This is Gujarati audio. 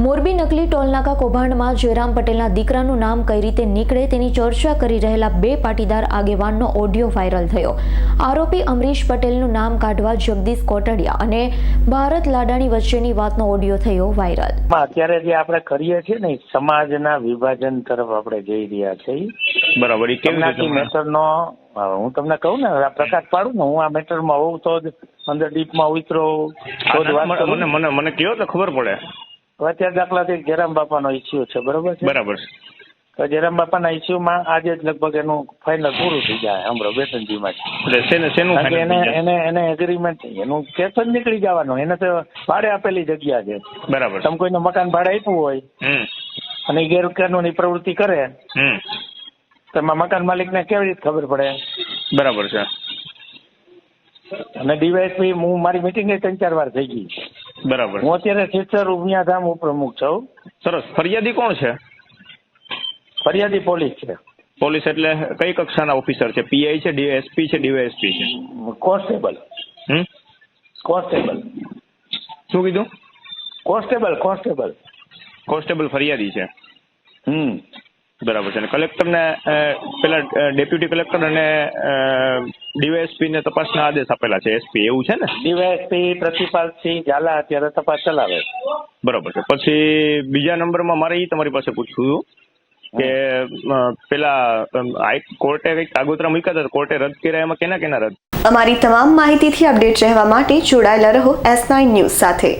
મોરબી નકલી ટોલનાકા કૌભાંડમાં જયરામ પટેલના દીકરાનું નામ કઈ રીતે નીકળે તેની ચર્ચા કરી રહેલા બે પાટીદાર આગેવાનનો ઓડિયો વાયરલ થયો। આરોપી અમરીશ પટેલનું નામ કાઢવા જગદીશ કોટડિયા અને ભારત લાડાણી વચ્ચેની વાતનો ઓડિયો થયો વાયરલ। અત્યારે જે આપણે કરીએ છીએ ને સમાજના વિભાજન તરફ આપણે જઈ રહ્યા છીએ। બરાબર। એ કેવી રીતે મેટરનો હું તમને કહું ને પ્રકાશ પાડું ને હું આ મેટરમાં હોઉં તો જ અંદર ડીપમાં ઉતરો તો જ વાત કરું। મને કયો તો ખબર પડે। અત્યારે દાખલા તરીકે જયરામ બાપાનો ઇસ્યુ છે, બરોબર છે? બરાબર। તો જયરામ બાપાના ઇસ્યુમાં આજે જ લગભગ એનું ફાઇનલ પૂરું થઈ જાય હમણાં વેતનજીમાં એને એગ્રીમેન્ટ એનું કેસ જ નીકળી જવાનો। એને તો ભાડે આપેલી જગ્યા છે, બરાબર। તમે કોઈને મકાન ભાડે આપ્યું હોય અને એ ગેરકાનૂની પ્રવૃત્તિ કરે તો એમાં મકાન માલિકને કેવી રીતે ખબર પડે? બરાબર છે। અને ડીવાયએસપી હું મારી મિટિંગ 3-4 વાર થઈ ગઈ। બરાબર। હું અત્યારે સિસ્ટર ઉમિયાધામ ઉપપ્રમુખ છું। સરસ। ફરિયાદી કોણ છે? ફરિયાદી પોલીસ છે। પોલીસ એટલે કઈ કક્ષાના ઓફિસર છે? પીઆઈ છે, ડીએસપી છે, ડીવાયએસપી છે? કોન્સ્ટેબલ। કોન્સ્ટેબલ। શું કીધું? કોન્સ્ટેબલ કોન્સ્ટેબલ ફરિયાદી છે। બરાબર છે। અને કલેક્ટરને પેલા ડેપ્યુટી કલેક્ટર અને ડીવાયએસપી ને તપાસના આદેશ આપેલા છે, એસપી, એવું છે ને? ડીવાયએસપી પ્રતિપાલસિંહ ઝાલા અત્યારે તપાસ ચલાવે। બરાબર છે। પછી બીજા નંબરમાં મારે એ તમારી પાસે પૂછવું કે પેલા કોર્ટે કંઈક કાગોતરા મૂક્યા હતા, કોર્ટે રદ કર્યા, એમાં કેના રદ? અમારી તમામ માહિતીથી અપડેટ રહેવા માટે જોડાયેલા રહો S9 ન્યૂઝ સાથે।